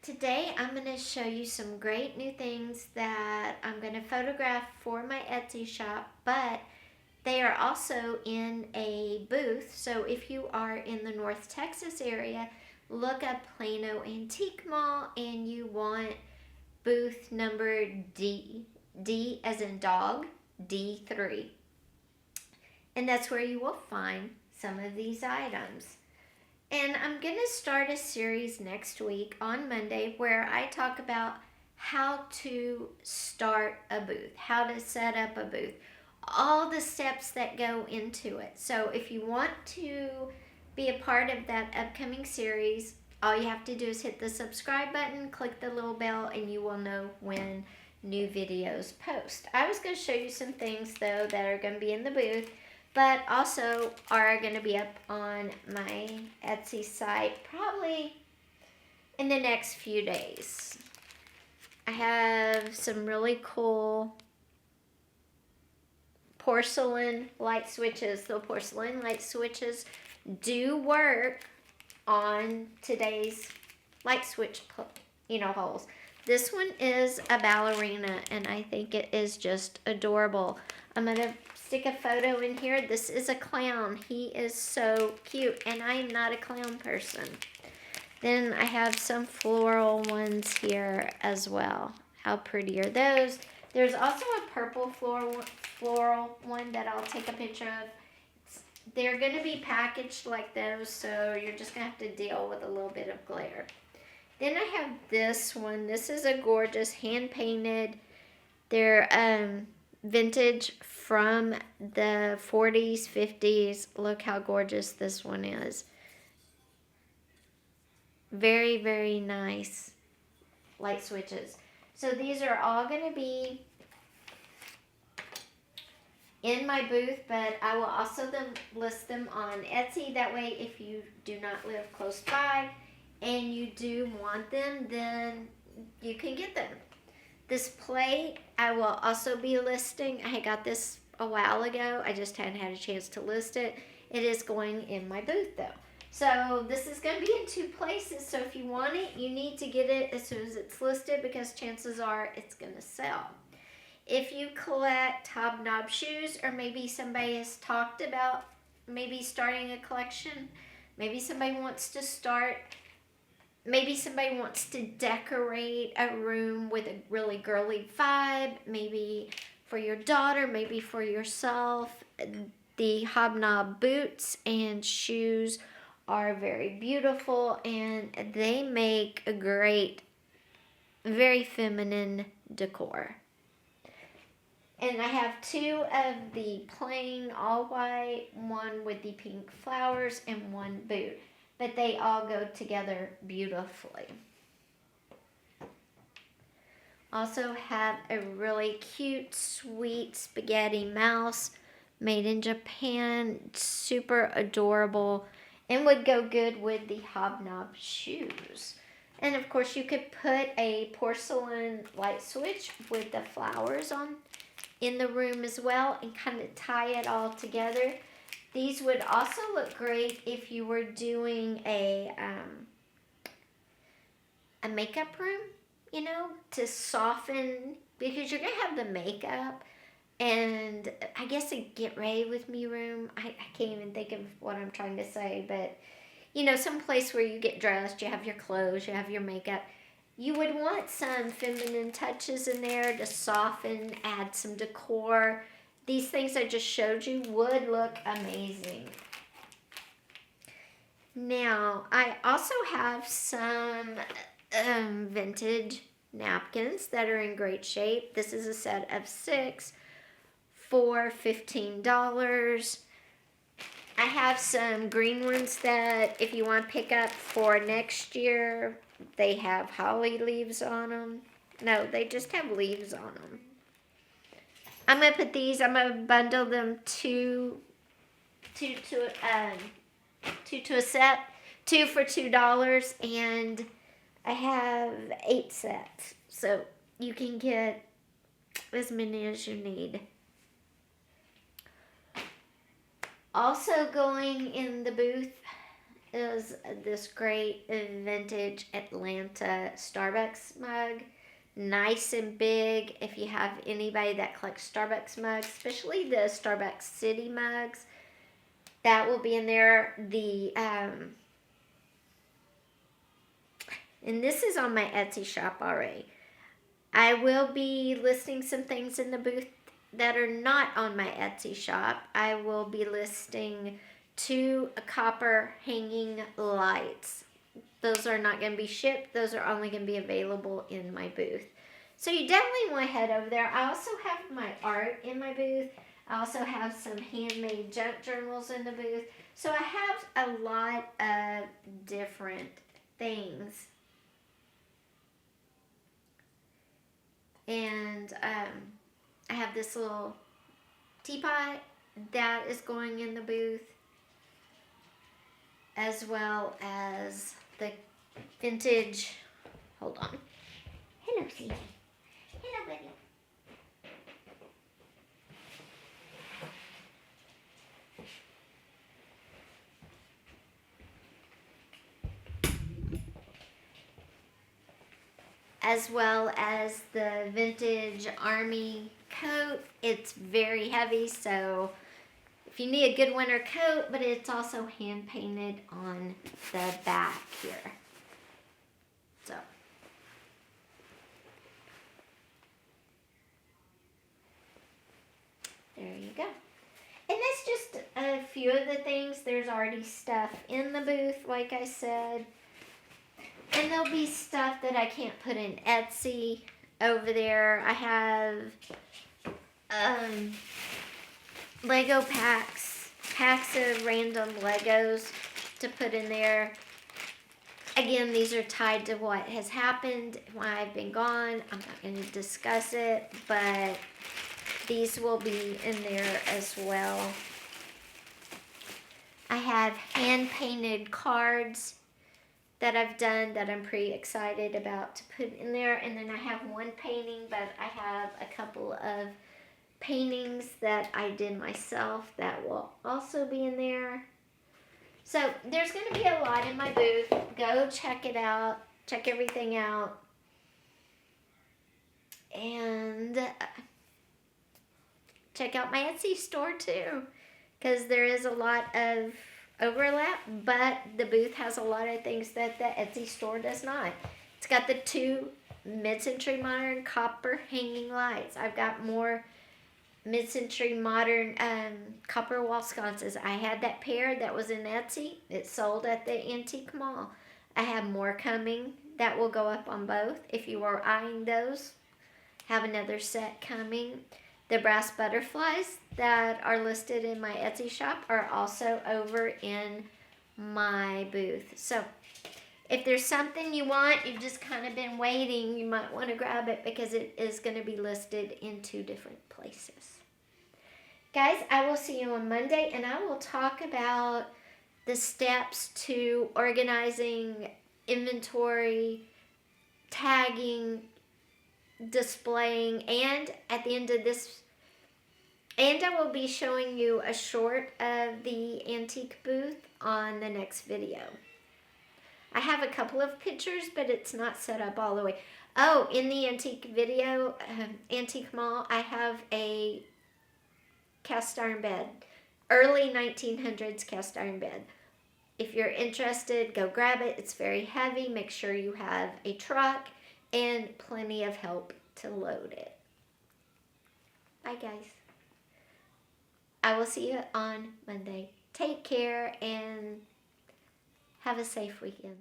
Today I'm going to show you some great new things that I'm going to photograph for my Etsy shop, but they are also in a booth. So if you are in the North Texas area, look up Plano Antique Mall and you want booth number D. D as in dog, D3. And that's where you will find some of these items. And I'm going to start a series next week on Monday where I talk about how to start a booth, how to set up a booth, all the steps that go into it. So if you want to be a part of that upcoming series, all you have to do is hit the subscribe button, click the little bell, and you will know when new videos post. I was going to show you some things though that are going to be in the booth, but also are going to be up on my Etsy site probably in the next few days. I have some really cool porcelain light switches. The porcelain light switches do work on today's light switch, holes. This one is a ballerina, and I think it is just adorable. I'm going to stick a photo in here. This is a clown. He is so cute, and I am not a clown person. Then I have some floral ones here as well. How pretty are those? There's also a purple floral one that I'll take a picture of. They're going to be packaged like those, so you're just going to have to deal with a little bit of glare. Then I have this one. This is a gorgeous hand-painted. They're vintage from the 40s, 50s. Look how gorgeous this one is. Very, very nice light switches. So these are all going to be in my booth, but I will also list them on Etsy. That way, if you do not live close by and you do want them, then you can get them. This plate I will also be listing. I got this a while ago. I just hadn't had a chance to list it. It is going in my booth though. So this is going to be in 2 places. So if you want it, you need to get it as soon as it's listed because chances are it's going to sell. If you collect hobnob shoes, or maybe somebody has talked about maybe starting a collection, maybe somebody wants to start, maybe somebody wants to decorate a room with a really girly vibe, maybe for your daughter, maybe for yourself. The hobnob boots and shoes are very beautiful, and they make a great, very feminine decor. And I have 2 of the plain all white, one with the pink flowers, and 1 boot. But they all go together beautifully. Also have a really cute, sweet spaghetti mouse made in Japan. Super adorable and would go good with the hobnob shoes. And of course you could put a porcelain light switch with the flowers on in the room as well and kind of tie it all together. These would also look great if you were doing a makeup room, to soften, because you're going to have the makeup, and I guess a get ready with me room. I can't even think of what I'm trying to say, but some place where you get dressed, you have your clothes, you have your makeup. You would want some feminine touches in there to soften, add some decor. These things I just showed you would look amazing. Now, I also have some vintage napkins that are in great shape. This is a set of 6 for $15. I have some green ones that if you want to pick up for next year, they have holly leaves on them. No, they just have leaves on them. I'm going to put these, I'm going to bundle them two to a set, 2 for $2, and I have 8 sets. So you can get as many as you need. Also going in the booth is this great vintage Atlanta Starbucks mug. Nice and big. If you have anybody that collects Starbucks mugs, especially the Starbucks City mugs, that will be in there. And this is on my Etsy shop already. I will be listing some things in the booth that are not on my Etsy shop. I will be listing 2 copper hanging lights. Those are not going to be shipped. Those are only going to be available in my booth. So you definitely want to head over there. I also have my art in my booth. I also have some handmade junk journals in the booth. So I have a lot of different things. And I have this little teapot that is going in the booth, as well as the vintage, hold on. Hello, Sadie. Hello, buddy. As well as the vintage army coat. It's very heavy, so if you need a good winter coat, but it's also hand painted on the back here. So there you go. And that's just a few of the things. There's already stuff in the booth, like I said. And there'll be stuff that I can't put in Etsy over there. I have Lego packs of random Legos to put in there. Again, these are tied to what has happened while I've been gone. I'm not going to discuss it, but these will be in there as well. I have hand-painted cards that I've done that I'm pretty excited about to put in there. And then I have one painting, but I have a couple of paintings that I did myself that will also be in there. So there's going to be a lot in my booth. Go check it out. Check everything out. And check out my Etsy store too, because there is a lot of overlap, but the booth has a lot of things that the Etsy store does not. It's got the 2 mid-century modern copper hanging lights. I've got more mid-century modern copper wall sconces. I had that pair that was in Etsy. It sold at the Antique Mall. I have more coming that will go up on both. If you are eyeing those, have another set coming. The brass butterflies that are listed in my Etsy shop are also over in my booth. So if there's something you want, you've just kind of been waiting, you might want to grab it because it is going to be listed in 2 different places. Guys, I will see you on Monday, and I will talk about the steps to organizing inventory, tagging, displaying, and at the end of this, and I will be showing you a short of the antique booth on the next video. I have a couple of pictures, but it's not set up all the way. Oh, in the antique video, Antique Mall, I have a cast iron bed, early 1900s cast iron bed. If you're interested, go grab it. It's very heavy. Make sure you have a truck and plenty of help to load it. Bye, guys. I will see you on Monday. Take care and have a safe weekend.